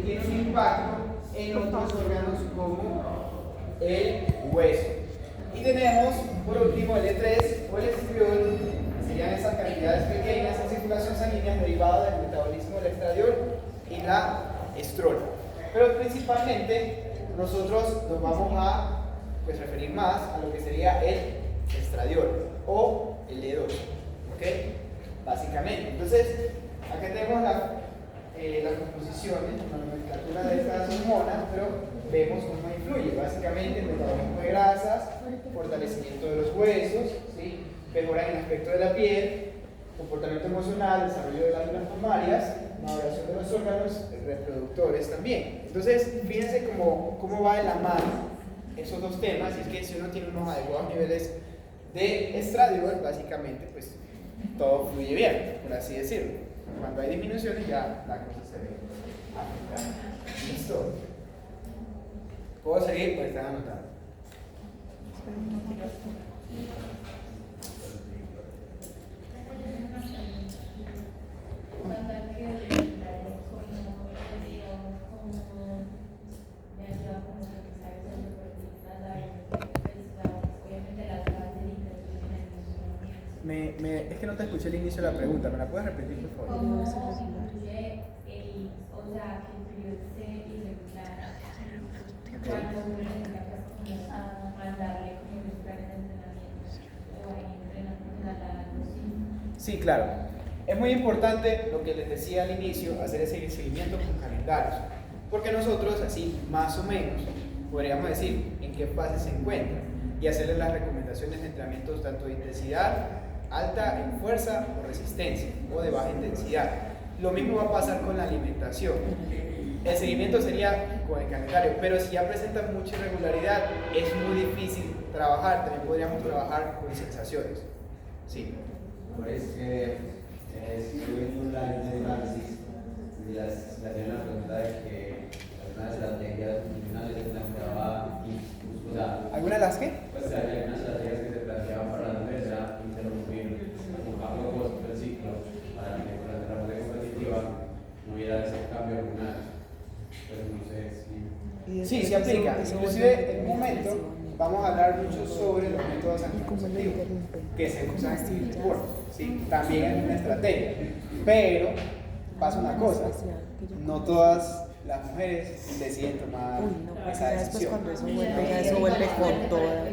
tiene un impacto en otros órganos como el hueso. Y tenemos por último el E3 o el estriol, que serían esas cantidades pequeñas en circulación sanguínea derivadas del metabolismo del estradiol y la estrola. Pero principalmente nosotros nos vamos a referir más a lo que sería el estradiol o el E2, ¿ok? Básicamente. Entonces, acá tenemos las composiciones, la nomenclatura de estas hormonas, pero vemos cómo influye. Básicamente, el metabolismo de grasas, fortalecimiento de los huesos, ¿sí? Mejora en el aspecto de la piel, comportamiento emocional, desarrollo de glándulas mamarias, maduración de los órganos reproductores también. Entonces, fíjense cómo va de la mano esos dos temas, y es que si uno tiene unos adecuados niveles de estradiol, básicamente, pues todo fluye bien, por así decirlo. Cuando hay disminuciones, ya la cosa se ve afectada. ¿Listo? ¿Puedo seguir? Pues están anotando. Es que no te escuché el inicio de la pregunta, ¿me la puedes repetir, por favor? ¿Cómo influye o sea, que el periodo esté irregular? Cuando uno empieza a mandarle como los planes de entrenamiento o hay entrenamiento a la Sí, claro. Es muy importante lo que les decía al inicio, hacer ese seguimiento con calendarios, porque nosotros así más o menos podríamos decir en qué fase se encuentra y hacerles las recomendaciones de entrenamientos tanto de intensidad alta en fuerza o resistencia o de baja intensidad. Lo mismo va a pasar con la alimentación. El seguimiento sería con el calendario, pero si ya presentan mucha irregularidad es muy difícil trabajar. También podríamos trabajar con sensaciones. Sí. Pues estuve en un live de análisis y le hacían la pregunta de que algunas estrategias funcionales se planteaba, o sea, ¿Alguna de las qué? Pues había unas estrategias que se planteaban para las mujeres, era interrumpir a propósito el ciclo para que con la terapia competitiva no hubiera ese cambio hormonal. Pero no sé si... Sí, se aplica. Inclusive en un momento vamos a hablar mucho sobre los métodos anticonceptivos que se usan en el deporte. Sí, también es una estrategia. Pero pasa una cosa, no todas las mujeres deciden tomar esa decisión. Eso vuelve con toda.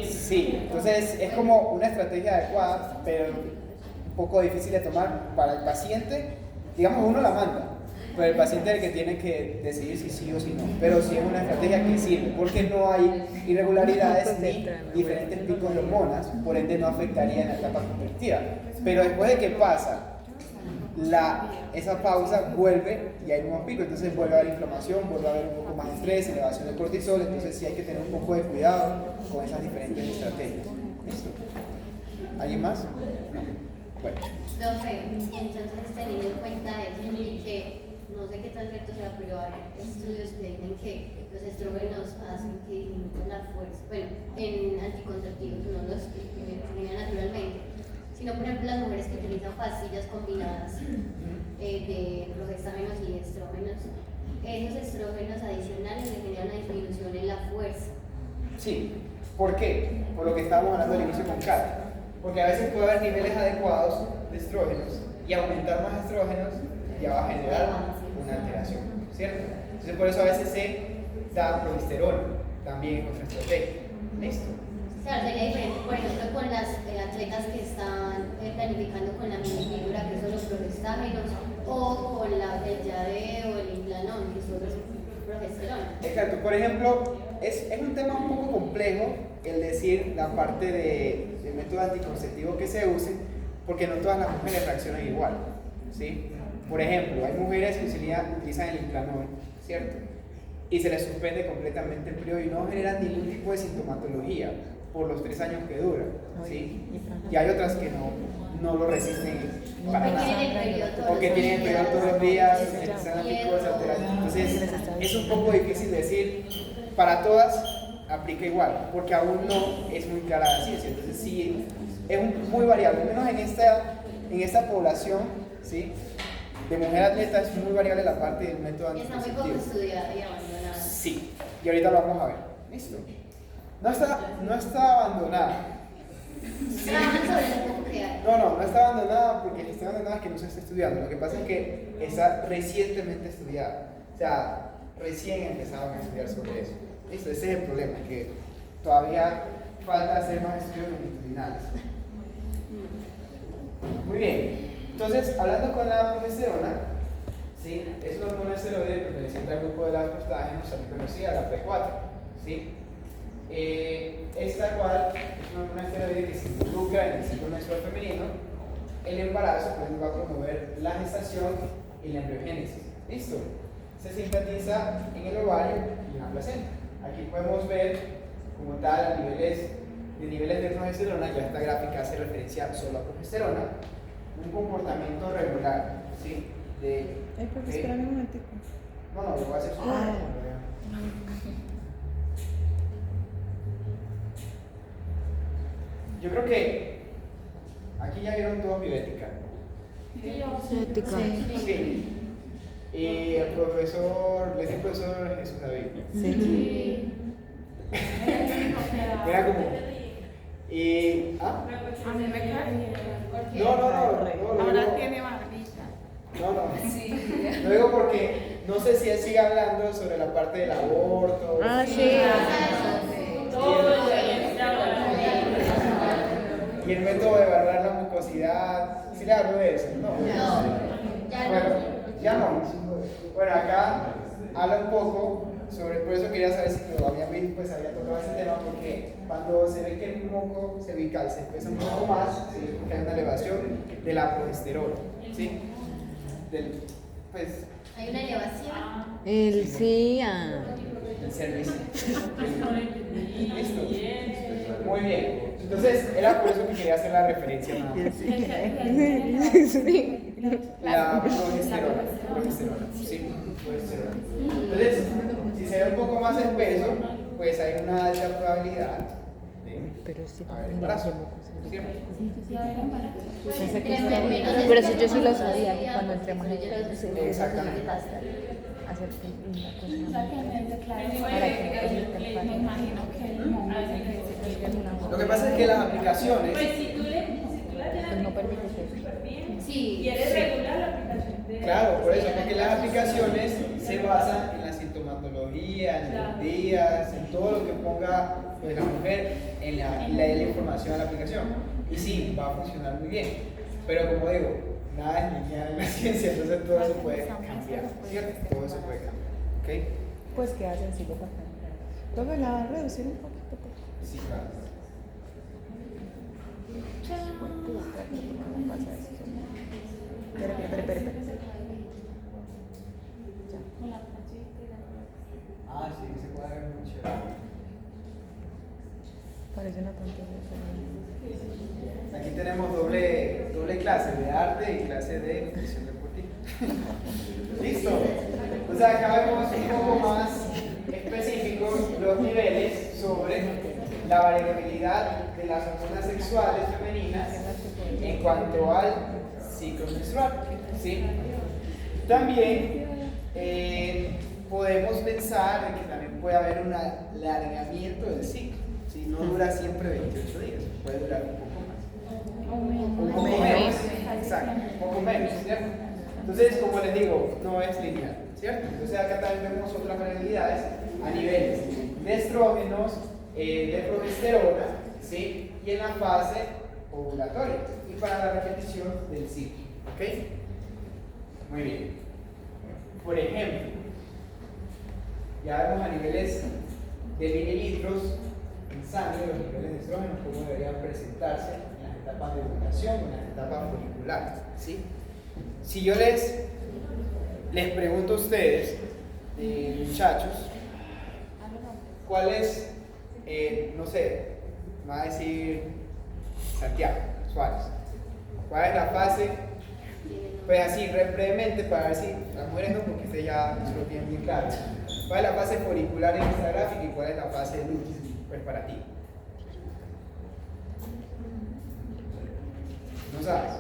Sí, entonces es como una estrategia adecuada, pero un poco difícil de tomar para el paciente. Digamos, uno la manda, pero el paciente es el que tiene que decidir si sí o si no. Pero sí es una estrategia que sirve, porque no hay irregularidades ni diferentes picos de hormonas, por ende no afectaría en la etapa competitiva. Pero después de que pasa esa pausa, vuelve y hay un nuevo pico, entonces vuelve a haber inflamación, vuelve a haber un poco más de estrés, elevación de cortisol, entonces sí hay que tener un poco de cuidado con esas diferentes estrategias. ¿Listo? ¿Alguien más? No. Bueno. Entonces teniendo en cuenta eso y que no sé qué tan cierto sea, pero hay estudios que dicen que los estrógenos hacen que disminuya la fuerza, bueno, en anticonceptivos, no los que eliminan naturalmente, sino por ejemplo las mujeres que utilizan pastillas combinadas de progestágenos y estrógenos, esos estrógenos adicionales le generan una disminución en la fuerza. Sí, ¿por qué? Por lo que estábamos hablando al inicio con Kate. Porque a veces puede haber niveles adecuados de estrógenos y aumentar más estrógenos ya va a generar una alteración, ¿cierto? Entonces por eso a veces se da progesterona, también es otra estrategia. ¿Listo? Claro, sería diferente, por ejemplo, con las atletas que están planificando con la minifigura, que son los progestágenos, o con la del Yadé o el Implanón, que son los progesterona. Exacto, por ejemplo, es un tema un poco complejo el decir la parte del método anticonceptivo que se use, porque no todas las mujeres reaccionan igual, ¿sí? Por ejemplo, hay mujeres que utilizan el Implanón, ¿cierto? Y se les suspende completamente el periodo y no generan ningún tipo de sintomatología por los 3 años que dura, ¿sí? Y hay otras que no lo resisten para nada, porque tienen el periodo todos los días, están anticuerpos alterados. Entonces es un poco difícil decir para todas aplica igual, porque aún no es muy clara la ciencia. Entonces sí es muy variable, al menos en esta población, ¿sí? de mujer atleta es muy variable la parte del método Está muy poco anticonceptivo. estudiada y abandonada. Sí, y ahorita lo vamos a ver. Listo. No está abandonada. Trabajan sobre lo poco que hay. No está abandonada porque está abandonada es que no se está estudiando. Lo que pasa es que está recientemente estudiada. O sea, recién empezaron a estudiar sobre eso. Listo, ese es el problema, que todavía falta hacer más estudios longitudinales. Muy bien. Entonces, hablando con la progesterona, ¿sí? Es una hormona esteroide perteneciente al grupo de las prostágenos, también conocida, la P4. ¿Sí? Esta cual es una hormona esteroide que se involucra en el ciclo menstrual femenino, el embarazo, pues va a promover la gestación y la embriogénesis. ¿Listo? Se sintetiza en el ovario y en la placenta. Aquí podemos ver como tal niveles de progesterona, ya esta gráfica hace referencia solo a progesterona, un comportamiento regular, ¿sí? Profe, espérame un momentico. No, lo voy a hacer solo. Yo creo que aquí ya vieron todo bioética. Ética. Sí. Y el profesor, le dice el profesor Jesús David. Sí. Era como. Y. ¿Ah? A mí me cae bien. No. Ahora tiene barbita. No. Lo digo porque no sé si él sigue hablando sobre la parte del aborto. Ah, sí. Y el método de evaluar la mucosidad. ¿Sí le hablo de eso? No. Ya no. Bueno, acá habla un poco sobre, por eso quería saber si todavía pues había tocado ese tema, porque cuando se ve que el moco cervical se espesa un poco más, ¿sí? Porque hay una elevación de la progesterona, ¿sí? Pues, Hay una elevación. El sí. el servicio. Listo. Muy bien. Entonces, era por eso que quería hacer la referencia nada más. La progesterona. Sí, progesterona. Entonces, si se ve un poco más espeso, pues hay una alta probabilidad de haber embarazo. ¿Cierto? Pero eso yo sí lo sabía, que cuando entremos en el Exactamente. hacer O sea, que me declare, me imagino que el monje que se una Lo que pasa es que las aplicaciones, Pues si tú la tienes Pues no permites eso. súper bien Sí. y eres regular la aplicación de... claro, por eso, porque las aplicaciones se basan en la sintomatología, en los días, en todo lo que ponga pues, la mujer en la información de la aplicación. Y sí, va a funcionar muy bien. Pero como digo, nada es lineal en la ciencia, entonces todo se puede cambiar, ¿cierto? Todo se puede cambiar. ¿Ok? Pues queda sencillo para acá. Profe, la va a reducir un poquito. Sí, claro. Espera. Ah, sí, se puede ver muy chévere. Parece una tontería. Aquí tenemos doble clase de arte y clase de nutrición deportiva. ¿Listo? O sea, acá vemos un poco más específicos los niveles sobre la variabilidad de las hormonas sexuales femeninas en cuanto al ciclo menstrual. ¿Sí? También podemos pensar en que también puede haber un alargamiento del ciclo. ¿Sí? No dura siempre 28 días, puede durar un poco más. Un poco menos. Exacto, un poco menos, ¿cierto? Entonces, como les digo, no es lineal, ¿cierto? Entonces acá también vemos otras variabilidades a niveles de estrógenos, de progesterona, ¿sí? Y en la fase ovulatoria y para la repetición del ciclo, ¿ok? Muy bien. Por ejemplo, ya vemos a niveles de mililitros en sangre los niveles de estrógenos, cómo deberían presentarse en las etapas de ovulación, en las etapas folliculares, ¿sí? Si yo les pregunto a ustedes, muchachos, ¿cuál es, no sé, me va a decir Santiago Suárez, cuál es la fase, pues así, brevemente, para ver si las mujeres no, porque ustedes ya se lo tienen bien claro, cuál es la fase folicular en esta gráfica y cuál es la fase de luz, pues para ti? No sabes.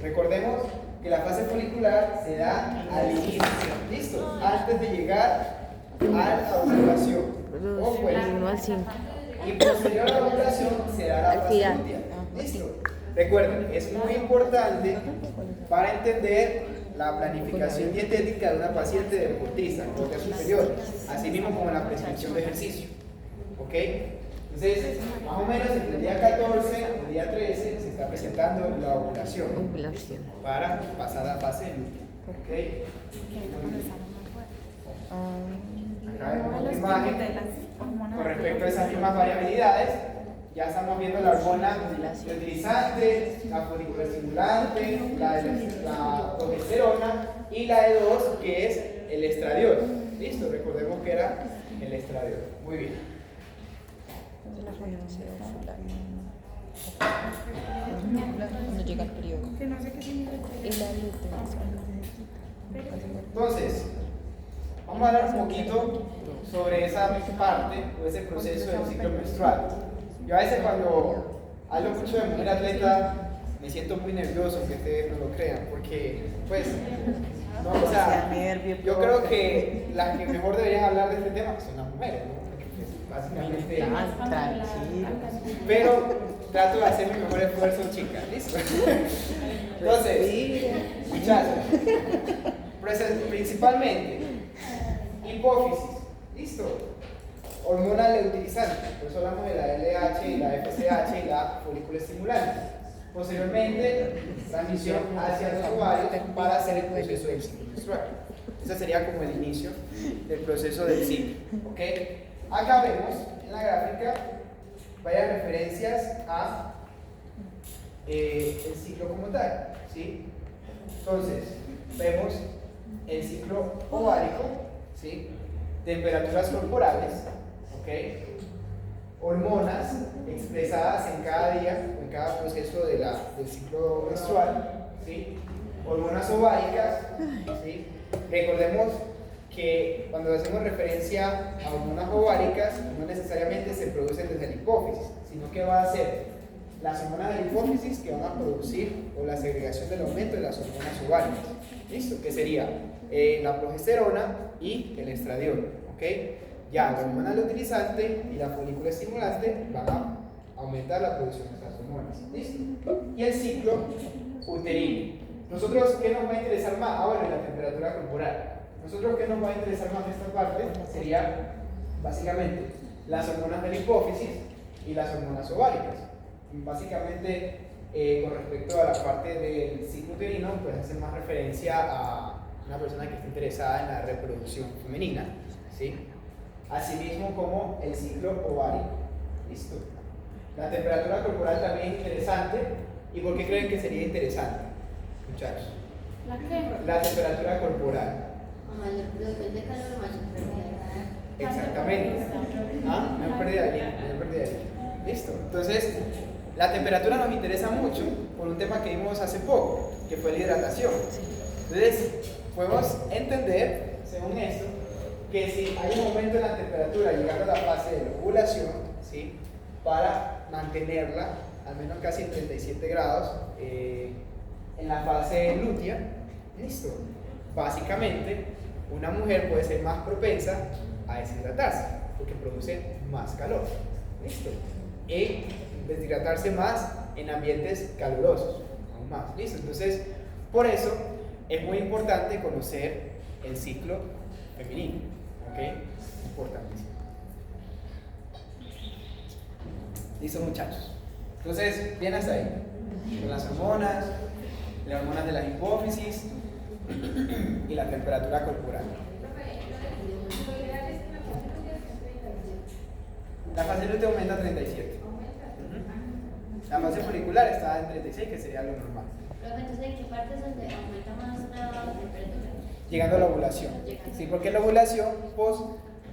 Recordemos que la fase folicular se da al inicio, ¿listo? Antes de llegar a la ovulación. Ojo, Del 1 al 5. y posterior a la ovulación se da la Al fase final. lútea. ¿Listo? Recuerden, es muy importante para entender la planificación dietética de una paciente deportista, corte superior, así mismo como la prescripción de ejercicio. ¿Ok? Entonces, más o menos entre el día 14 o el día 13 se está presentando la ovulación Ovulación. para pasar a la fase lútea. ¿Ok? Acá vemos una imagen con respecto a esas mismas variabilidades. Ya estamos viendo la hormona luteinizante, la foliculoestimulante, la progesterona y la E2 que es el estradiol. Listo, recordemos que era el estradiol. Muy bien. Cuando llega el periodo. Que no sé qué significa. Y la luteación. Entonces, vamos a hablar un poquito sobre esa parte o ese proceso del ciclo menstrual. Yo a veces cuando hablo mucho de mujer atleta me siento muy nervioso, que ustedes no lo crean, porque pues, no, o sea, yo creo que las que mejor deberían hablar de este tema son las mujeres, ¿no? Porque pues, básicamente, Tranquilo. pero trato de hacer mi mejor esfuerzo, chicas, ¿listo? Entonces, muchachos, principalmente, hipófisis, ¿listo? Hormona luteinizante, por eso hablamos de la LH y la FSH y la folículo estimulante. Posteriormente, transmisión hacia los ovarios para hacer el proceso del ciclo menstrual. Ese sería como el inicio del proceso del ciclo. ¿Ok? Acá vemos en la gráfica varias referencias a el ciclo como tal. ¿Sí? Entonces, vemos el ciclo ovárico, ¿sí? Temperaturas corporales, ¿ok? Hormonas expresadas en cada día, en cada proceso del ciclo menstrual, ¿sí? Hormonas ováricas, ¿sí? Recordemos que cuando hacemos referencia a hormonas ováricas, no necesariamente se producen desde la hipófisis, sino que va a ser las hormonas de la hipófisis que van a producir o la segregación del aumento de las hormonas ováricas. ¿Listo? Que sería la progesterona y el estradiol. ¿Ok? Ya la hormona luteinizante y la folículo estimulante van a aumentar la producción de estas hormonas. ¿Listo? Y el ciclo uterino. ¿Nosotros qué nos va a interesar más? Ah, bueno, la temperatura corporal. ¿Nosotros qué nos va a interesar más de esta parte? Sería básicamente las hormonas de la hipófisis y las hormonas ováricas. Básicamente, con respecto a la parte del ciclo uterino, pues hace más referencia a una persona que está interesada en la reproducción femenina, ¿sí? Asimismo como el ciclo ovárico. ¿Listo? La temperatura corporal también es interesante. ¿Y por qué creen que sería interesante, muchachos? ¿La qué? La temperatura corporal. A mayor producción de calor o mayor pérdida de Exactamente. ¿Ah? No pérdida de líquido, no pérdida de líquido. ¿Listo? Entonces, la temperatura nos interesa mucho por un tema que vimos hace poco, que fue la hidratación. Entonces, podemos entender, según esto, que si hay un aumento en la temperatura llegando a la fase de la ovulación, ¿sí? Para mantenerla al menos casi en 37 grados en la fase lútea, listo. Básicamente, una mujer puede ser más propensa a deshidratarse porque produce más calor, listo. Y deshidratarse más en ambientes calurosos, aún más, listo. Entonces, por eso es muy importante conocer el ciclo femenino, ¿ok? Importantísimo. Listo, muchachos. Entonces, bien hasta ahí. Con las hormonas de la hipófisis y la temperatura corporal. La fase lútea aumenta a 37. La fase folicular está en 36, que sería lo normal. Pero entonces, ¿en qué parte es donde aumenta más la temperatura? Llegando a la ovulación. Sí, porque la ovulación, post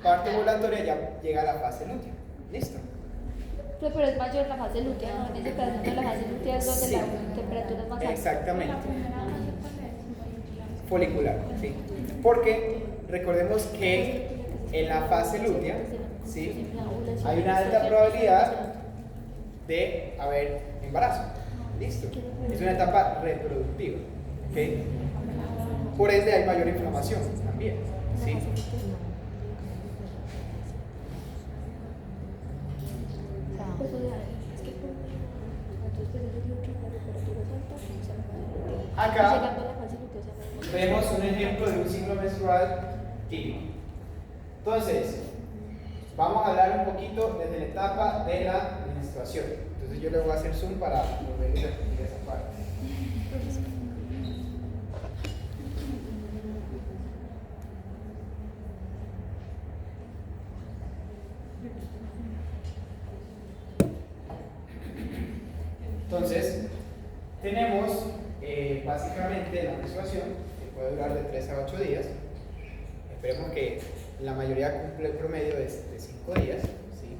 parte ovulatoria, ya llega a la fase lútea. ¿Listo? Pero es mayor la fase lútea, ¿no? Dice que la fase lútea es donde Sí. la temperatura es más alta. Exactamente. Folicular, sí. Porque recordemos que en la fase lútea, ¿sí? Hay una alta probabilidad de haber embarazo. ¿Listo? Es una etapa reproductiva. ¿ok? Por ende hay mayor inflamación también, ¿sí? Pues, o sea, es que entonces yo digo que la temperatura es alta, pues, se me va a- Acá llegando a la fase luteosa, se me va a- vemos un ejemplo de un ciclo menstrual típico. Entonces, vamos a hablar un poquito desde la etapa de la menstruación. Entonces yo le voy a hacer zoom para volver a repetir esa parte. Entonces, tenemos básicamente la menstruación, que puede durar de 3 a 8 días. Esperemos que la mayoría cumple el promedio de 5 días, ¿sí?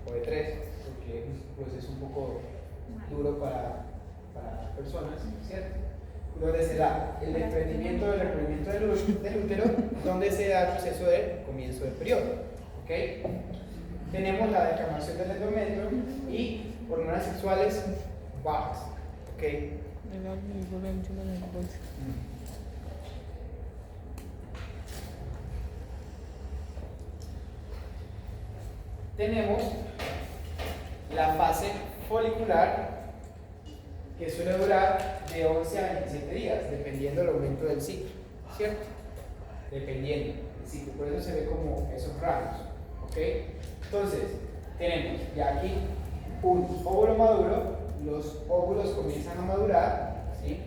O de 3, porque pues, es un poco duro para las personas, ¿cierto? Donde se da el desprendimiento del recubrimiento del útero, donde se da el proceso de comienzo del periodo, ¿ok? Tenemos la descamación del endometrio y hormonas sexuales bajas, ¿ok? Tenemos la fase folicular, que suele durar de 11 a 27 días, dependiendo del aumento del ciclo, ¿cierto? Dependiendo del ciclo, por eso se ve como esos rangos, ¿ok? Entonces, tenemos ya aquí un óvulo maduro, los óvulos comienzan a madurar, ¿sí?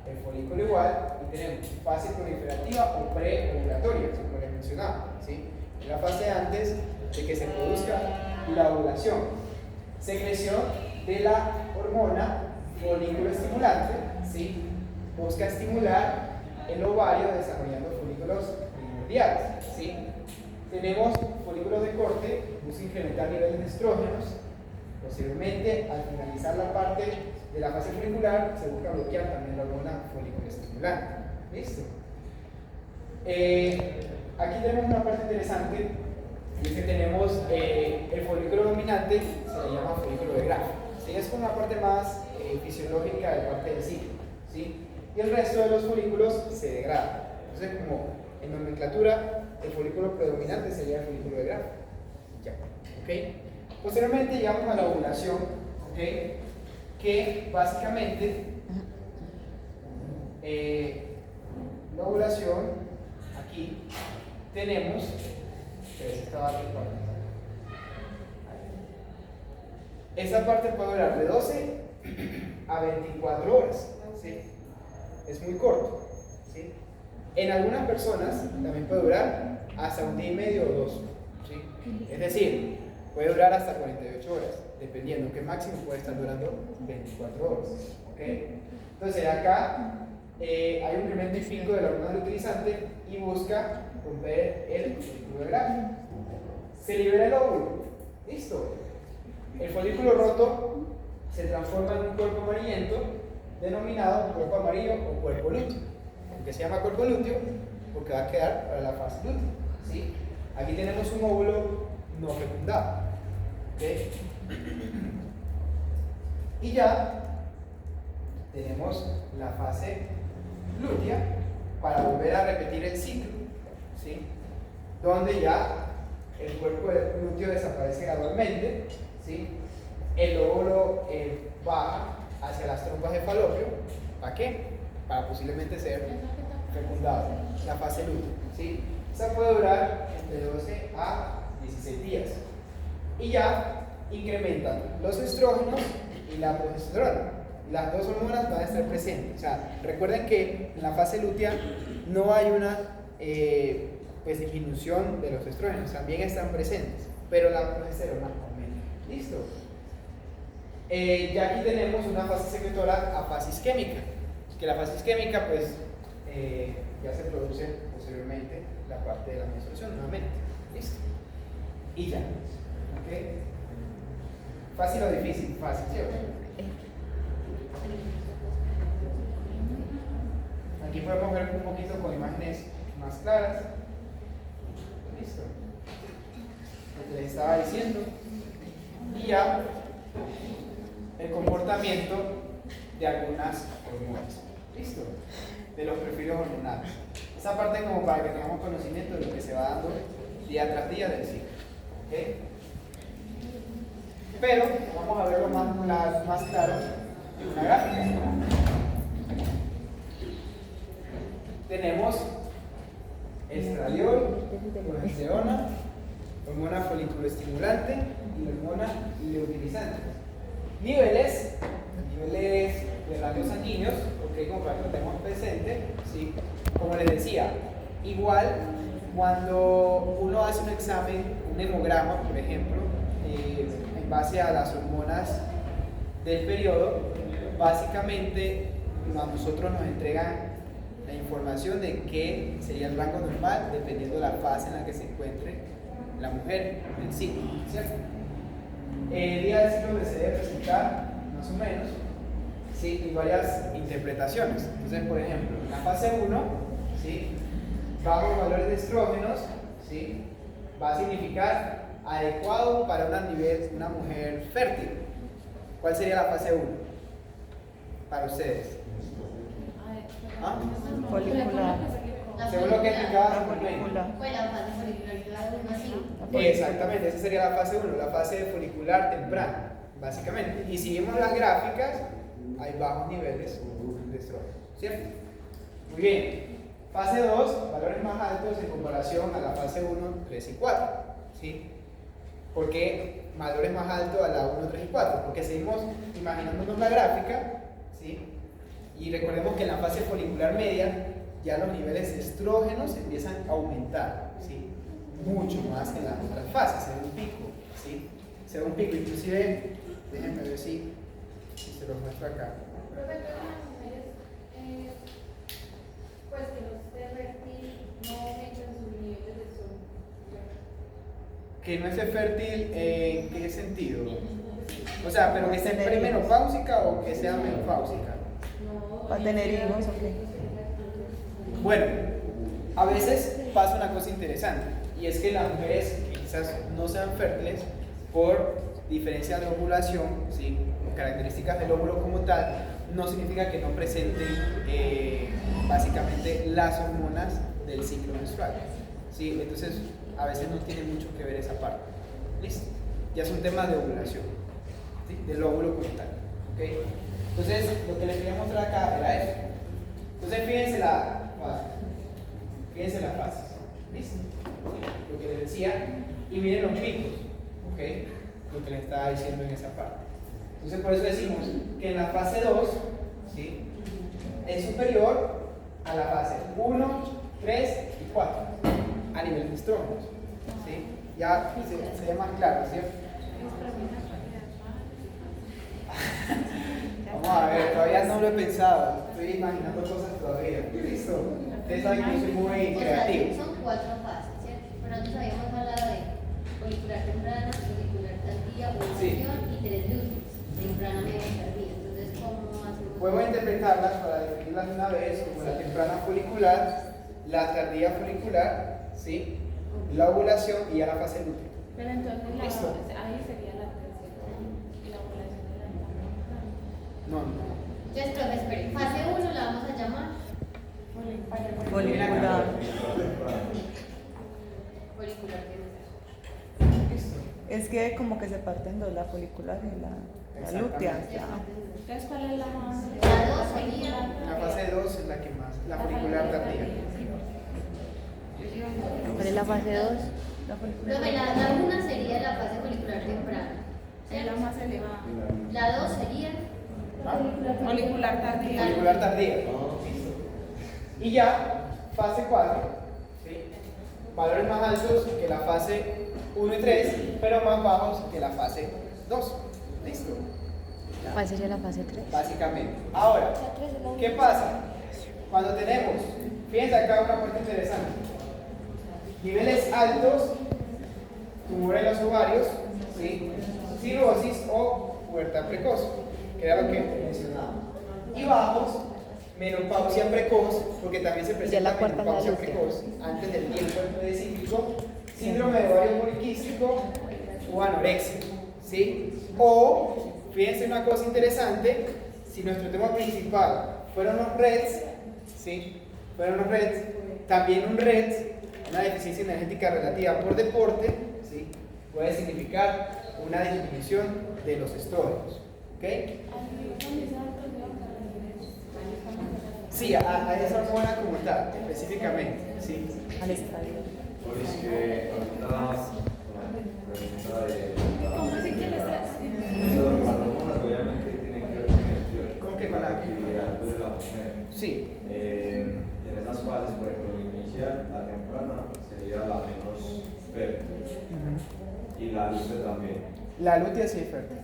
El folículo igual, y tenemos fase proliferativa o preovulatoria, como les mencionaba, ¿sí? La fase antes de que se produzca la ovulación, secreción de la hormona folículo estimulante, ¿sí? Busca estimular el ovario desarrollando folículos primordiales, ¿sí? Tenemos folículos de corte, busca incrementar niveles de estrógenos. Posteriormente, al finalizar la parte de la fase folicular, se busca bloquear también la hormona folículo estimulante. ¿Listo? Aquí tenemos una parte interesante, y es que tenemos el folículo dominante, se le llama folículo de Graf. ¿Sí? Es como una parte más fisiológica de parte del ciclo, ¿sí? Y el resto de los folículos se degradan. Entonces, como en nomenclatura, el folículo predominante sería el folículo de Graf. Ya, ¿ok? Posteriormente llegamos a la ovulación, ¿ok? Que básicamente la ovulación, aquí tenemos, esta parte puede durar de 12 a 24 horas, ¿sí? Es muy corto, ¿sí? En algunas personas también puede durar hasta un día y medio o 2, ¿sí? Es decir, puede durar hasta 48 horas, dependiendo, que máximo puede estar durando 24 horas, ¿ok? Entonces acá hay un incremento y pico de la hormona luteinizante y busca romper el folículo de Graf. Se libera el óvulo, listo. El folículo roto se transforma en un cuerpo amarillento denominado cuerpo amarillo o cuerpo lúteo. ¿Por qué se llama cuerpo lúteo? Porque va a quedar para la fase lútea, ¿sí? Aquí tenemos un óvulo no fecundado, ¿ok? Y ya tenemos la fase lútea para volver a repetir el ciclo, ¿sí? Donde ya el cuerpo lúteo desaparece gradualmente, ¿sí? El óvulo baja hacia las trompas de falopio. ¿Para qué? Para posiblemente ser fecundado. La fase lútea, ¿sí? Esa puede durar entre 12 a 16 días. Y ya incrementan los estrógenos y la progesterona. Las dos hormonas van a estar presentes. O sea, recuerden que en la fase lútea no hay una pues, disminución de los estrógenos, también están presentes, pero la progesterona aumenta. ¿Listo? Ya aquí tenemos una fase secretora a fase isquémica, que la fase isquémica pues ya se produce posteriormente la parte de la menstruación nuevamente. ¿Listo? Y ya. ¿Ok? ¿Fácil o difícil? Fácil, ¿cierto? Aquí podemos ver un poquito con imágenes más claras. Listo. Lo que les estaba diciendo. Y ya el comportamiento de algunas hormonas. Listo. de los perfiles hormonales. Esa parte como para que tengamos conocimiento de lo que se va dando día tras día del ciclo. ¿Okay? Pero vamos a verlo más claro en una gráfica. Tenemos estradiol, progesterona, hormona foliculoestimulante y hormona leutinizante. Niveles de radios sanguíneos, ok, como para que lo tengamos presente, ¿sí? Como les decía, igual cuando uno hace un examen, un hemograma, por ejemplo, en base a las hormonas del periodo, básicamente a nosotros nos entregan la información de qué sería el rango normal dependiendo de la fase en la que se encuentre la mujer en el ciclo, ¿cierto? El día del ciclo se debe presentar más o menos, ¿sí? Y varias interpretaciones. Entonces, por ejemplo, en la fase 1, ¿sí? Bajos valores de estrógenos, ¿sí? Va a significar adecuado para una mujer fértil. ¿Cuál sería la fase 1 para ustedes? ¿Ah? Folicular. Según lo que explicaba Folicular. Pues la fase folicular de 1 a 5. Exactamente, esa sería la fase 1, la fase folicular temprana, básicamente. Y si vemos las gráficas, hay bajos niveles de estrógeno, ¿cierto? Muy bien. Fase 2, valores más altos en comparación a la fase 1, 3 y 4, ¿sí? ¿Por qué valores más altos a la 1, 3 y 4? Porque seguimos imaginándonos la gráfica, ¿sí? Y recordemos que en la fase folicular media ya los niveles de estrógenos empiezan a aumentar, ¿sí? Mucho más que en las otras fases, se da un pico, ¿sí? Se da un pico, inclusive, déjenme ver si se los muestro acá. Profe, pero las mujeres, pues que no esté fértil, no aumentan sus niveles de estrógeno. Que no esté fértil, ¿en qué sentido? O sea, pero que esté premenopáusica o que sea menopáusica. ¿Va a tener hijos o qué? Bueno, a veces pasa una cosa interesante, y es que las mujeres que quizás no sean fértiles por diferencia de ovulación, ¿sí? Características del óvulo como tal, no significa que no presenten básicamente las hormonas del ciclo menstrual, ¿sí? Entonces a veces no tiene mucho que ver esa parte. ¿Listo? Ya es un tema de ovulación, ¿sí? Del óvulo como tal, ¿ok? Entonces lo que les quería mostrar acá era eso. Entonces fíjense las fases, ¿listo? Lo que les decía, y miren los picos, ¿ok? Lo que les estaba diciendo en esa parte. Entonces por eso decimos que en la fase 2, ¿sí? Es superior a la fase 1, 3 y 4 a nivel de estrógenos, ¿sí? Ya se ve más claro, ¿cierto? Vamos a ver, todavía no lo he pensado, estoy imaginando cosas todavía. ¿Listo? Ustedes saben que yo soy muy creativo. Son 4 fases, ¿cierto? Pero antes habíamos hablado de folicular temprana, folicular tardía, ovulación y 3 lúteos, temprana, media y tardía. Entonces, ¿cómo hacemos? Podemos interpretarlas para definirlas de una vez como la temprana folicular, la tardía folicular, ¿sí? La ovulación y ya la fase lútea. Pero entonces Listo. ahí sería la tercera y la ovulación de la temprana. No. Entonces, profe, espere, fase 1 la vamos a llamar Folicular. folicular temprana. Listo. Es que como que se parten dos, la folicular y la lútea. Entonces, ¿cuál es la más? La 2 sería La fase 2 es la que más, la folicular tardía. ¿Cuál es la fase 2? La folicular. Profe, la 1 sería la fase folicular temprana. Es la más elevada. La 2 sería Folicular tardía. Folicular tardía. Listo. Y ya, fase 4, ¿sí? Valores más altos que la fase 1 y 3, pero más bajos que la fase 2. ¿Listo? ¿Cuál sería la fase 3? Básicamente. Ahora, ¿qué pasa? Cuando tenemos, fíjense acá una parte interesante, niveles altos, tumor en los ovarios, ¿sí? Cirrosis o pubertad precoz, que era lo que mencionaba. Y bajos, menopausia precoz, porque también se presenta la cuarta menopausia es la lútea. precoz antes del tiempo del predicíclico, síndrome de ovario poliquístico o anorexia, ¿sí? O, fíjense una cosa interesante, si nuestro tema principal fueron los REDs, ¿sí? Fueron los REDs. También un RED, una deficiencia energética relativa por deporte, ¿sí? Puede significar una disminución de los estrógenos. ¿Ok? Sí, a esa hormona como tal, específicamente. ¿Sí? Al estadio. Es que ahorita pregunta de ¿Cómo así que le estás? las hormonas obviamente tienen que ver con el ¿Cómo que con la actividad de la mujer. Sí. En esas fases, por ejemplo, inicial, la temprana sería la menos fértil y la lútea también. La lútea sí es fértil.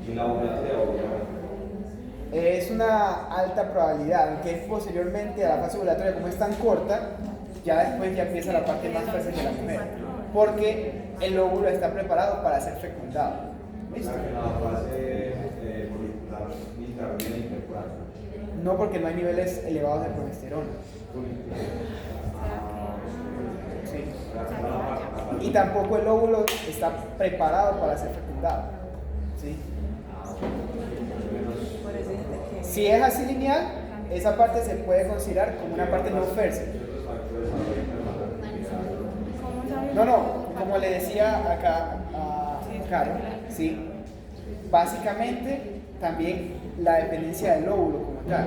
Y la ovularia, obviamente. Es una alta probabilidad, aunque posteriormente a la fase ovulatoria, como es tan corta, ya después ya empieza la parte más fértil de la mujer, porque el óvulo está preparado para ser fecundado. ¿Listo? La fase folicular ni tardía ni temprana. No, porque no hay niveles elevados de progesterona. Sí. Y tampoco el óvulo está preparado para ser fecundado. ¿Sí? Si es así lineal, esa parte se puede considerar como una parte no fértil. No, como le decía acá a Caro, ¿sí? Básicamente también la dependencia del óvulo como tal,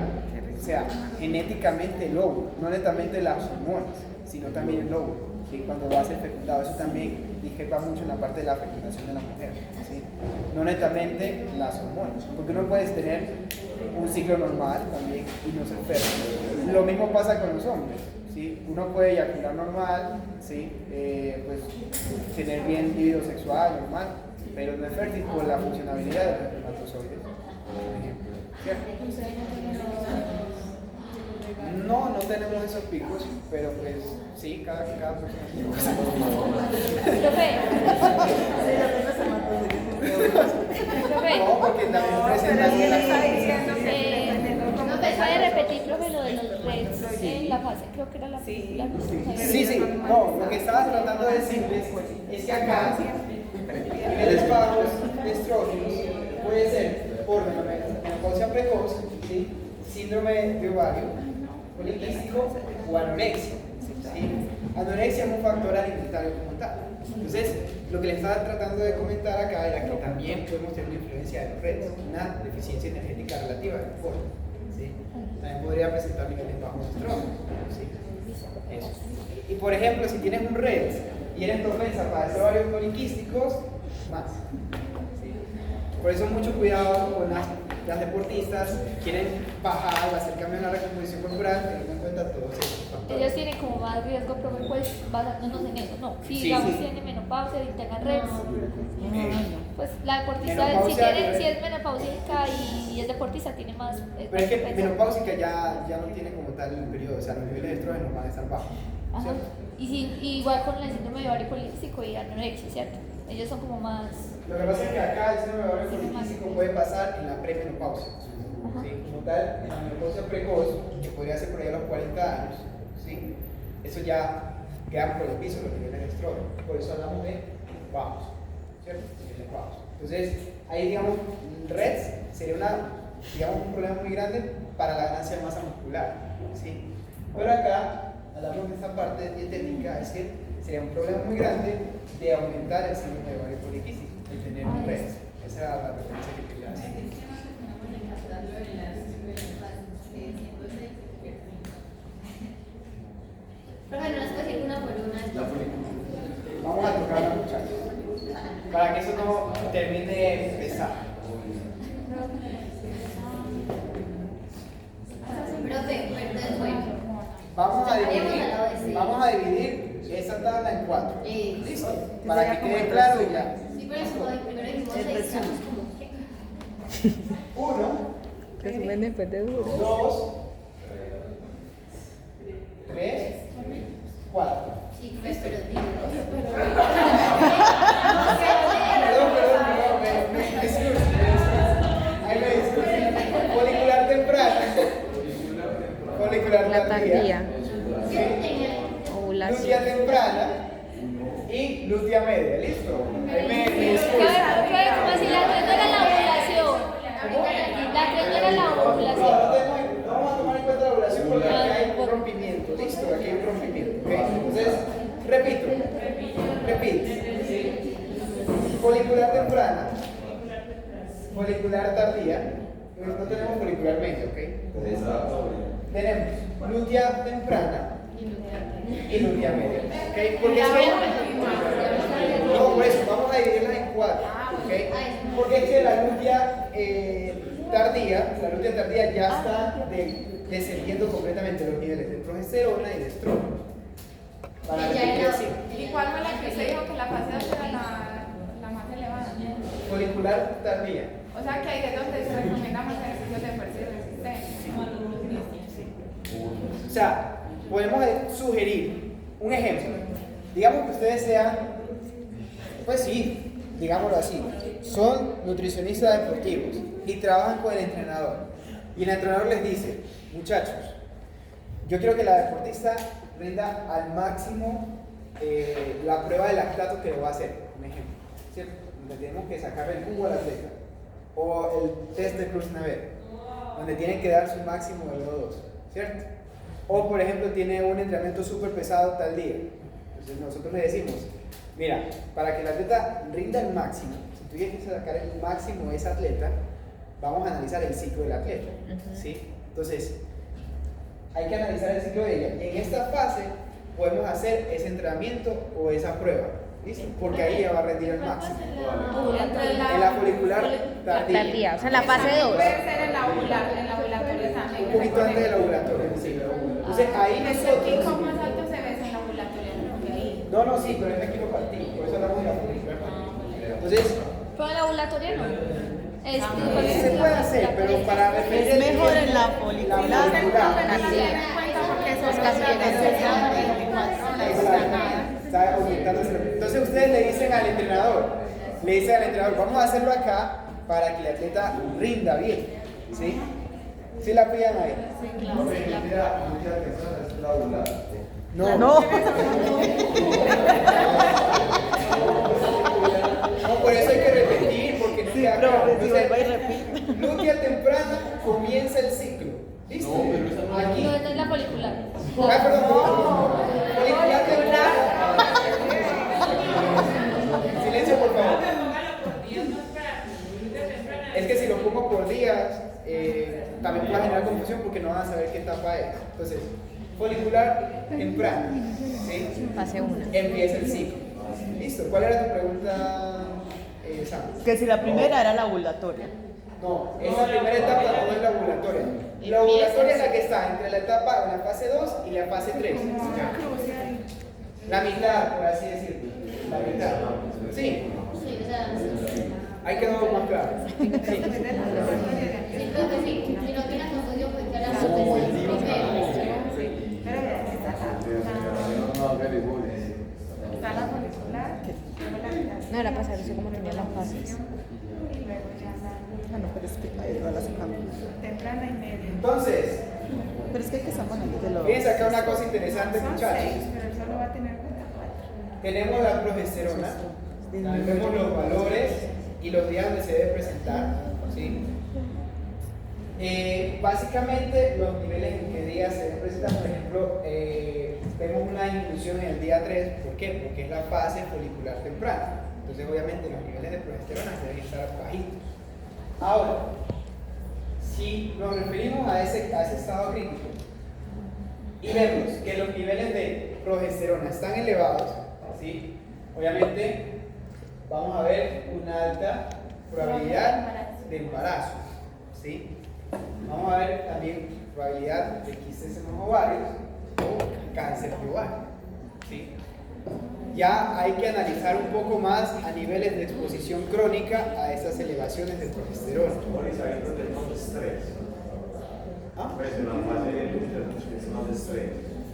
o sea, genéticamente el óvulo, no netamente las hormonas, sino también el óvulo, ¿sí? Cuando va a ser fecundado, eso también discrepa mucho en la parte de la fecundación de la mujer, ¿sí? No netamente las hormonas, porque uno puede tener un ciclo normal también y no ser fértil. Lo mismo pasa con los hombres, ¿sí? Uno puede eyacular normal, ¿sí? Pues tener bien libido sexual normal, pero no es fértil por la funcionabilidad de los espermatozoides, por ejemplo. ¿Cierto? No tenemos esos picos, pero pues sí, cada persona tiene cosas. No, porque también presenta ¿No me puede repetir, profe, lo de los REDs en la fase? Creo que era la película. Sí, no, lo que estaba tratando de decirles es que acá niveles bajos de estrógenos puede ser por menopausia precoz, ¿sí? Síndrome de ovario poliquístico o anorexia, ¿sí? Anorexia es un factor alimentario como tal. Entonces, lo que les estaba tratando de comentar acá era que también podemos tener una influencia de los REDs, una deficiencia energética relativa del cuerpo, ¿sí? También podría presentar niveles bajos de estrógenos, ¿sí? Eso. Y por ejemplo, si tienes un RED y eres propensa para hacer ovarios poliquísticos, más. ¿Sí? Por eso mucho cuidado con las deportistas, quieren bajar o hacer cambio en la recomposición corporal, teniendo en cuenta todos estos factores. Ellos tienen como más riesgo, profe, pues basándonos en eso, ¿no? Si Sí, digamos sí. tienen menopausia y tengan REDs, pues la deportista, Menopausia, si es menopáusica y es deportista, tiene más. Pero es que menopáusica ya no tiene como tal el periodo, o sea, los niveles de estrógenos van a estar bajos. Ajá. ¿Cierto? Y igual con el síndrome de ovario poliquístico y anorexia, ¿cierto? Ellos son como más. Lo que pasa es que acá el síndrome de ovario poliquístico puede pasar en la premenopausia. ¿Sí? Como tal, en la menopausia precoz, que podría ser por ahí a los 40 años, ¿sí? Eso ya quedan por el piso los niveles de estrógeno. Por eso hablamos de bajos, ¿cierto? Niveles bajos. Entonces, ahí digamos, REDs sería un problema muy grande para la ganancia de masa muscular, ¿sí? Pero acá, hablamos de esta parte dietética, es que sería un problema muy grande de aumentar el síndrome de ovario poliquístico, de tener un REDs. Esa era la referencia que quería hacer. Pero no les puedo decir una por una. Vamos a tocarla, muchachos, para que eso no termine pesado. Profe, entonces, bueno. Vamos a dividir esa tabla en 4. Listo. Para que quede claro y ya. Sí, pero eso primero dijimos 6, estamos como que. 1, Resumen después de duro. 2, 3, 4. Sí, pues, pero digo. Perdón, me disculpe. Ahí me disculpe. Folicular temprana. Folicular La tardía. Ovulación. Lútea temprana y lútea media. ¿Listo? Ahí me disculpe. Como si la 3 no era la ovulación. La 3 no era la ovulación. No vamos a tomar en en cuenta la ovulación porque aquí hay un rompimiento. Listo, aquí hay un rompimiento. ¿Okay? Entonces, repito. ¿Sí? Folicular temprana, folicular tardía. No tenemos folicular media, ¿ok? Entonces, tenemos lútea temprana y lútea media. ¿Ok? Porque es que, no, por eso, vamos a dividirlas en 4. ¿Ok? Porque es que la lútea tardía ya está descendiendo completamente los niveles de progesterona y de estrógeno. Para repetir así. ¿Y cuál fue la que usted dijo que la fase 2 era la más elevada? Folicular tardía. O sea que ahí es donde se recomienda más ejercicios de fuerza y resistencia. O sea, podemos sugerir un ejemplo. Digamos que ustedes sean, pues sí, digámoslo así, son nutricionistas deportivos y trabajan con el entrenador. Y el entrenador les dice, muchachos, yo quiero que la deportista rinda al máximo la prueba de lactato que le va a hacer, un ejemplo, ¿cierto? Donde tenemos que sacarle el jugo al atleta, o el test de Cruz-Navier, donde tienen que dar su máximo de VO2, ¿cierto? O por ejemplo tiene un entrenamiento súper pesado tal día, entonces nosotros le decimos, mira, para que el atleta rinda el máximo, si tú tienes que sacar el máximo de ese atleta, vamos a analizar el ciclo del atleta, ¿sí? Entonces, hay que analizar el ciclo de ella. En esta fase podemos hacer ese entrenamiento o esa prueba, ¿listo? Porque ahí ella va a rendir el máximo. En la folicular tardía. O sea, en la fase 2. Puede ser en la ovulatoria también. Un poquito antes del ovulatorio, sí. Entonces ahí El nosotros... pico más alto se ve en la ovulatoria, porque ahí. No, sí, pero es la quiropatín, por eso hablamos de la folicular tardía. Entonces, Pero la ovulatoria no. se puede hacer, pero para referir Es mejor en la la folicular. Porque eso Es casi está aumentando. Entonces ustedes le dicen al entrenador, vamos a hacerlo acá para que el atleta rinda bien, ¿sí? ¿Sí la pillan ahí? No. No. No, por eso hay que repetir, porque no Sí, queda pero claro. si vuelva y repite. Lútea temprana comienza el ciclo. ¿Listo? Aquí. No, esta es la folicular. Folicular temprana. Silencio, por favor. Es que si lo pongo por días, también puede generar confusión porque no van a saber qué etapa es. Entonces, folicular temprana. ¿Sí? Fase 1. Empieza el ciclo. Listo. ¿Cuál era tu pregunta, Sam? Que si la primera era la ovulatoria. No, esa primera etapa no es la ovulatoria. La ovulatoria es la que está entre la etapa, la fase 2 y la fase 3. La mitad, por así decirlo. La mitad. Sí, Sí, o sea, ahí quedó más claro. Sí. sí, creo que sí. Si no tiene confusión, pues que la primero. Está la folicular, No era pasar eso como tenía las fases. y luego ya Ah, no, pero es que ahí todas las sacamos. la temprana y media. Entonces, Pero es que hay que estar poniendo de los. fíjense acá una cosa interesante, Son muchachos. 6, pero él solo va a tener en cuenta 4. Tenemos la progesterona, también vemos los valores y los días donde se debe presentar. ¿Sí? Básicamente, los niveles en que días se deben presentar, por ejemplo, vemos una disminución en el día 3. ¿Por qué? Porque es la fase folicular temprana. Entonces, obviamente, los niveles de progesterona deben estar bajitos. Ahora, si nos referimos a ese estado crítico y vemos que los niveles de progesterona están elevados, ¿sí? Obviamente vamos a ver una alta probabilidad de embarazo, ¿sí? Vamos a ver también probabilidad de quistes en los ovarios o cáncer de ovario, ¿sí? Ya hay que analizar un poco más a niveles de exposición crónica a esas elevaciones de progesterona. ¿Ah?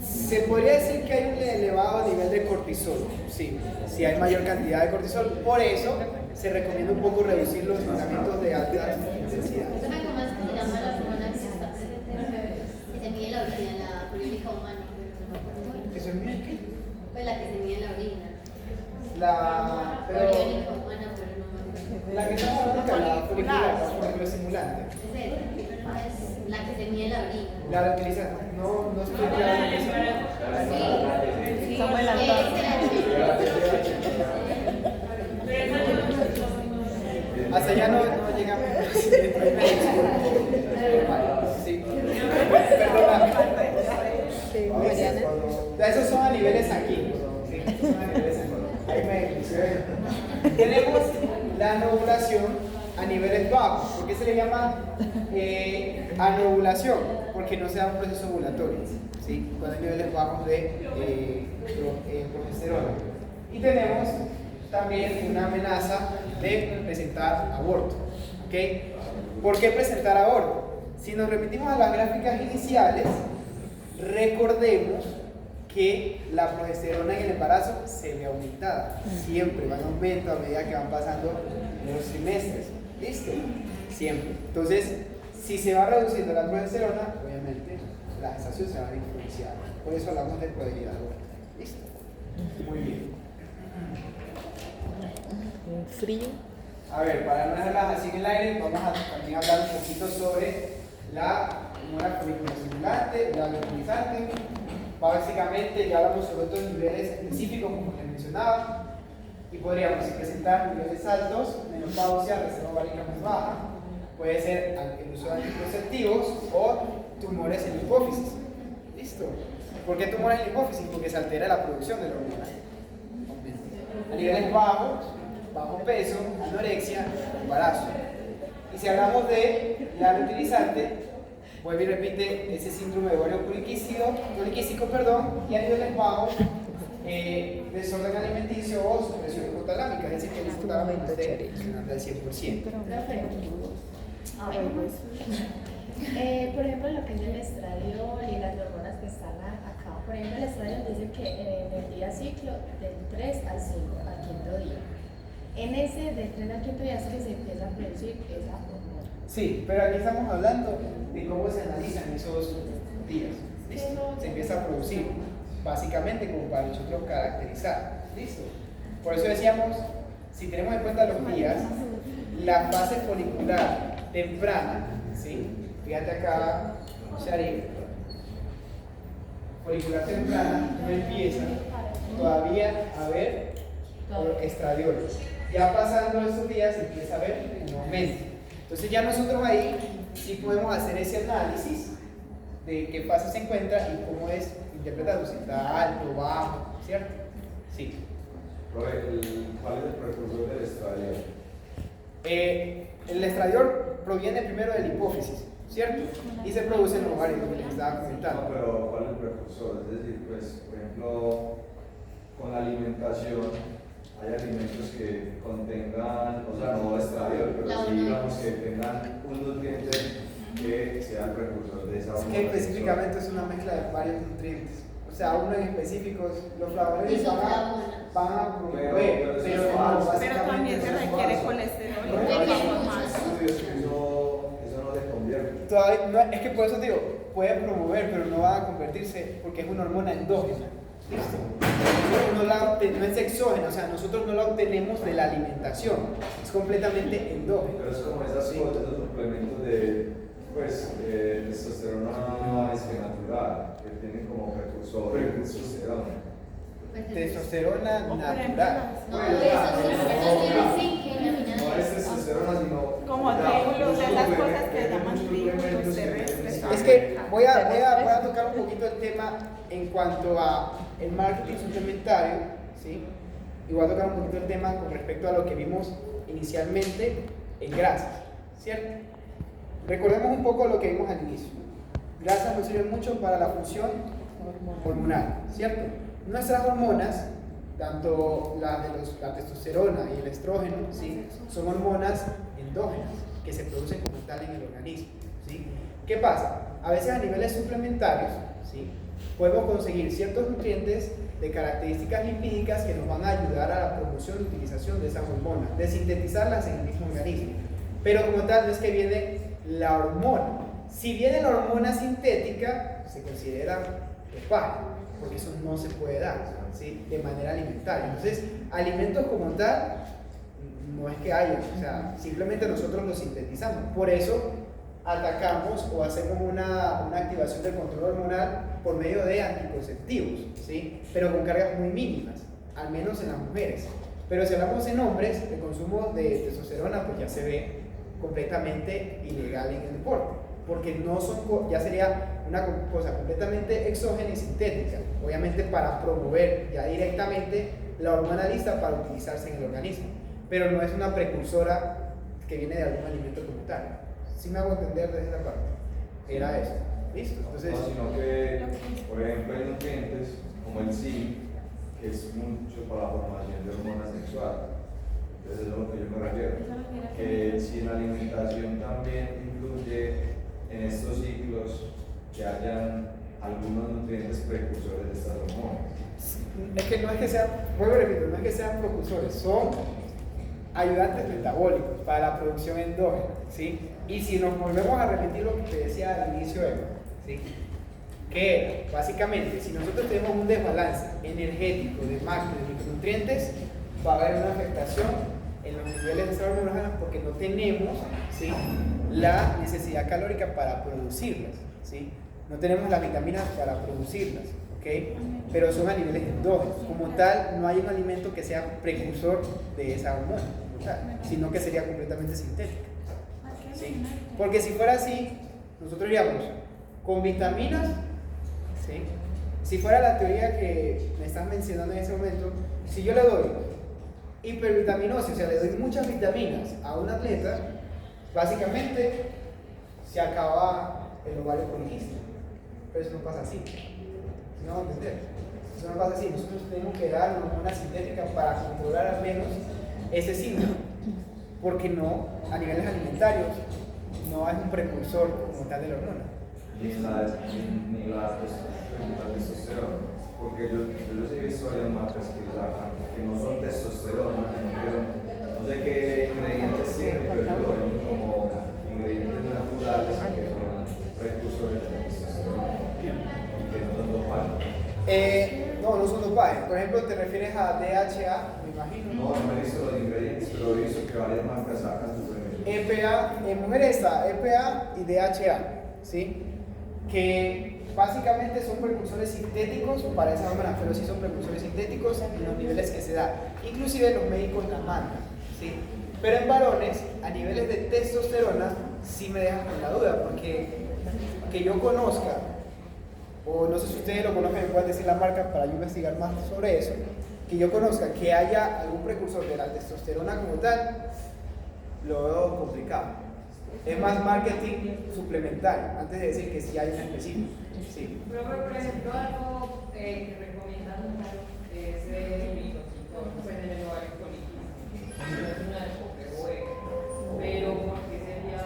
Se podría decir que hay un elevado nivel de cortisol, sí, si hay mayor cantidad de cortisol, por eso se recomienda un poco reducir los tratamientos de alta intensidad. Eso me como se llama la hormona que está presente, que se mide en la orina, la puriónica humana, pero no me acuerdo bien. ¿Eso es mío? Pues la que se mide en la orina. Pero Puriónica humana, pero no me acuerdo. la que estamos hablando es la folicular estimulante. Es esa, pero no es La que se mide la orina. La utiliza, no estoy claro en eso. Sí. Estamos adelantados. Hasta allá no llegamos. Sí. Perdóname. Sí, Mariana. Esos son a niveles aquí. Sí, esos son a niveles aquí. Ahí me tenemos la anovulación a niveles bajos. ¿Por qué se le llama anovulación? Porque no se da un proceso ovulatorio. ¿Sí? Cuando hay niveles bajos de progesterona. Y tenemos también una amenaza de presentar aborto. ¿Okay? ¿Por qué presentar aborto? Si nos remitimos a las gráficas iniciales, recordemos que la progesterona en el embarazo se ve aumentada. Siempre va en aumento a medida que van pasando los trimestres. ¿Listo? Siempre. Entonces, si se va reduciendo la progesterona, obviamente la gestación se va a influenciar. Por eso hablamos de probabilidad de aborto. ¿Listo? Muy bien. Un frío. A ver, para no dejarlas así en el aire, vamos a también hablar un poquito sobre la hormona foliculoestimulante, la luteinizante. Básicamente ya hablamos sobre otros niveles específicos como les mencionaba, y podríamos presentar niveles altos, menopausia, reserva ovárica más baja, puede ser el uso de anticonceptivos o tumores en la hipófisis. ¿Listo? ¿Por qué tumores en la hipófisis? Porque se altera la producción de la hormona. A niveles bajos, bajo peso, anorexia, embarazo. Y si hablamos de la luteinizante, vuelve y repite ese síndrome de ovario poliquístico, y a niveles bajos, desorden alimenticio o supresión hipotalámica, es decir, que el hipotálamo no esté funcionando al 100%. Por ejemplo, lo que es el estradiol y las hormonas que están acá, por ejemplo, el estradiol dice que en el día ciclo del 3 al 5, al quinto día. En ese del 3 al quinto día es que se empieza a producir esa hormona. Sí, pero aquí estamos hablando de cómo se analizan esos días. ¿Listo? Se empieza a producir, básicamente como para nosotros caracterizar. ¿Listo? Por eso decíamos, si tenemos en cuenta los días, la fase folicular temprana, ¿sí? Fíjate acá, Shari, folicular temprana no empieza todavía a ver estradiol. Ya pasando esos días empieza a ver un aumento. Entonces ya nosotros ahí sí podemos hacer ese análisis de qué fase se encuentra y cómo es interpretado, si está alto, bajo, ¿cierto? Sí. ¿Cuál es el precursor del estradiol? El estradiol proviene primero de la hipófisis, ¿cierto? Y se produce en los ovarios, como les estaba comentando. No, pero ¿cuál es el precursor? Es decir, pues, por ejemplo, con la alimentación hay alimentos que contengan, o sea, no estradiol, pero sí digamos que tengan un nutriente que sea el precursor de esa hormona. Es que específicamente es una mezcla de varios nutrientes. O sea, uno en específico, los flavonoides van a promover, pero también se requiere colesterol. Eso no se convierte. Todavía, no, es que por eso digo, pueden promover, pero no van a convertirse porque es una hormona endógena. ¿Listo? No es exógena, o sea, nosotros no la obtenemos de la alimentación, es completamente endógena. Pero es como esas cosas, esos suplementos de testosterona natural, que tienen como precursor testosterona. Testosterona natural. No es testosterona, sino Como tribulos, esas cosas que llaman tribulos terrestres. Es que voy a tocar un poquito el tema en cuanto a el marketing suplementario, ¿sí? Y voy a tocar un poquito el tema con respecto a lo que vimos inicialmente en grasas, ¿cierto? Recordemos un poco lo que vimos al inicio. Grasas nos sirven mucho para la función hormonal, ¿cierto? Nuestras hormonas, tanto la testosterona y el estrógeno, ¿sí? Son hormonas endógenas que se producen como tal en el organismo, ¿sí? ¿Qué pasa? A veces a niveles suplementarios, ¿sí? Podemos conseguir ciertos nutrientes de características lipídicas que nos van a ayudar a la promoción y utilización de esas hormonas, de sintetizarlas en el mismo organismo. Pero como tal no es que viene la hormona. Si viene la hormona sintética, se considera dopaje, porque eso no se puede dar, ¿sí? De manera alimentaria. Entonces, alimentos como tal, no es que haya, o sea, simplemente nosotros los sintetizamos. Por eso, atacamos o hacemos una activación del control hormonal por medio de anticonceptivos, ¿sí? Pero con cargas muy mínimas, al menos en las mujeres. Pero si hablamos en hombres, el consumo de testosterona pues ya se ve completamente ilegal en el deporte, porque no son, ya sería una cosa completamente exógena y sintética, obviamente para promover ya directamente la hormona lista para utilizarse en el organismo, pero no es una precursora que viene de algún alimento como tal. ¿Sí me hago entender desde esa parte? Era eso. ¿Listo? Entonces, no, sino que, por ejemplo, hay nutrientes como el zinc, que es mucho para la formación de hormonas sexuales. Entonces, eso es a lo que yo me refiero. Que si en la alimentación también influye en estos ciclos que hayan algunos nutrientes precursores de estas hormonas. es que no es que sean, vuelvo a repetir, no es que sean precursores, son ayudantes metabólicos para la producción endógena, ¿sí? Y si nos volvemos a repetir lo que te decía al inicio, ¿sí? Que básicamente, si nosotros tenemos un desbalance energético de macro y micronutrientes, va a haber una afectación en los niveles de células hormonas porque no tenemos, ¿sí?, la necesidad calórica para producirlas, ¿sí? No tenemos las vitaminas para producirlas, ¿ok? Pero son a niveles endógenos. Como tal, no hay un alimento que sea precursor de esa hormona, sino que sería completamente sintética, ¿sí? Porque si fuera así, nosotros diríamos, con vitaminas, ¿sí? Si fuera la teoría que me estás mencionando en ese momento, si yo le doy hipervitaminosis, o sea, le doy muchas vitaminas a un atleta, básicamente se acaba el ovario poliquístico. Pero eso no pasa así. ¿No van a entender? Eso no pasa así. Nosotros tenemos que dar una hormona sintética para controlar al menos ese síndrome. Porque no, a niveles alimentarios, no es un precursor como tal de la hormona. Ni la testosterona. Porque yo les he visto varias marcas que no son testosterona, no sé qué ingredientes tienen, pero lo ven como ingredientes naturales que son precursores de la testosterona y que no son dopajes. No son dopajes. Por ejemplo, ¿te refieres a DHA? Me imagino. No he visto los ingredientes, pero he visto que varias marcas sacan suplementos. EPA, en mujeres está EPA y DHA, ¿sí? Que básicamente son precursores sintéticos para esa hormona, pero sí son precursores sintéticos en los niveles que se da. Inclusive los médicos la mandan, ¿sí? Pero en varones, a niveles de testosterona, sí me dejan con la duda, porque que yo conozca, o no sé si ustedes lo conocen, me pueden decir la marca para yo investigar más sobre eso, que yo conozca que haya algún precursor de la testosterona como tal, lo veo complicado. Es más marketing suplementario, antes de decir que sí hay un específico. Sí. Pero por ejemplo, algo que recomiendan mucho es el microciclo, pues en el ovario poliquístico. No es una descobre, pero porque sería,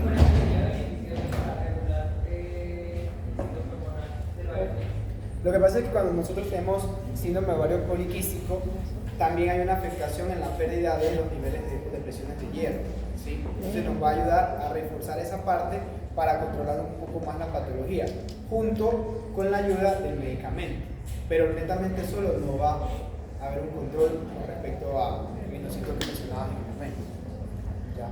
por ejemplo, sería beneficioso para regular los hormonales del ovario poliquístico. Lo que pasa es que cuando nosotros tenemos síndrome de ovario poliquístico, también hay una afectación en la pérdida de los niveles de presiones de hierro, ¿sí? Entonces nos va a ayudar a reforzar esa parte para controlar un poco más la patología, junto con la ayuda del medicamento. Pero netamente solo no va a haber un control con respecto a el minociclo que mencionabas en el momento. ¿Ya?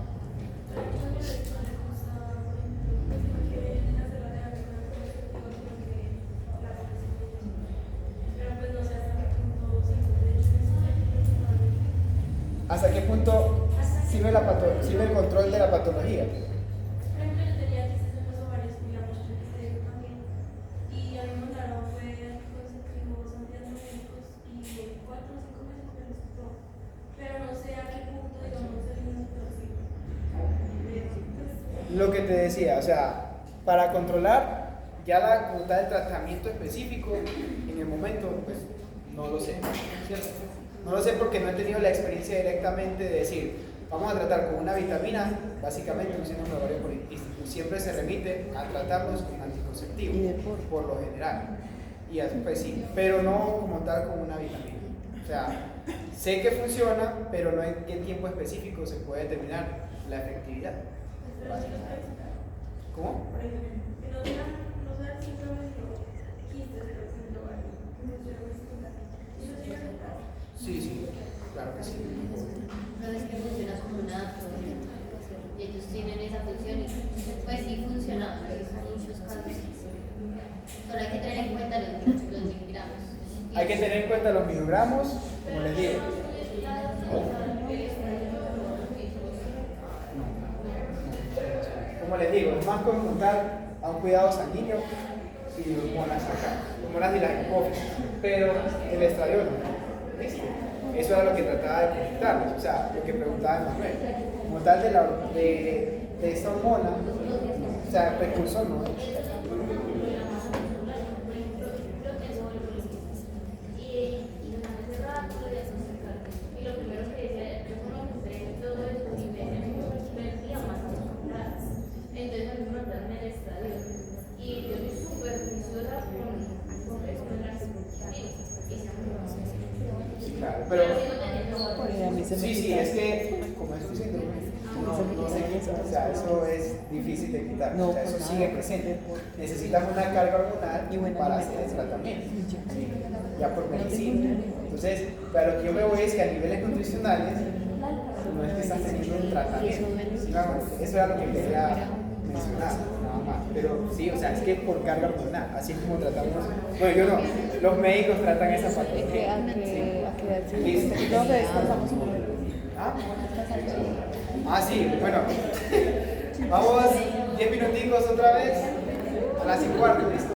¿Hasta qué punto sirve el control de la patología? Lo que te decía, o sea, para controlar ya como tal el tratamiento específico en el momento, pues no lo sé, ¿cierto? No lo sé porque no he tenido la experiencia directamente de decir, vamos a tratar con una vitamina, básicamente un síndrome de ovario poliquístico. Siempre se remite a tratarlos con anticonceptivos, por lo general. Y así, pues sí, pero no como tal con una vitamina. O sea, sé que funciona, pero no en qué tiempo específico se puede determinar la efectividad. ¿Cómo? Sí, claro que sí. Una vez que funciona como una y ellos tienen esa función y pues sí funciona en muchos casos. Solo hay que tener en cuenta los miligramos. Hay que tener en cuenta los miligramos, como les digo. Como les digo, es más contar a un cuidado sanguíneo y hormonas acá, hormonas de la hipófisis, pero el estradiol no. ¿Listo? Eso era lo que trataba de preguntarles, o sea, lo que preguntaba Manuel. Como tal de esta hormona, o sea, el precursor no es. Claro, pero sí, es que como es un síndrome, no se quita, o sea, eso es difícil de quitar, o sea, eso sigue presente. Necesitas una carga hormonal para hacer el tratamiento, ¿sí? Ya por medicina. Entonces, pero lo que yo me voy es que a niveles nutricionales, no es que estás teniendo un tratamiento, ¿sí? Eso era lo que quería mencionar, nada más. Pero sí, o sea, es que por carga hormonal, así como tratamos, bueno, yo no, los médicos tratan esa patología. Listo. Creo que descansamos un poco. Sí, bueno. Vamos 10 minuticos otra vez. A las 5:15, listo.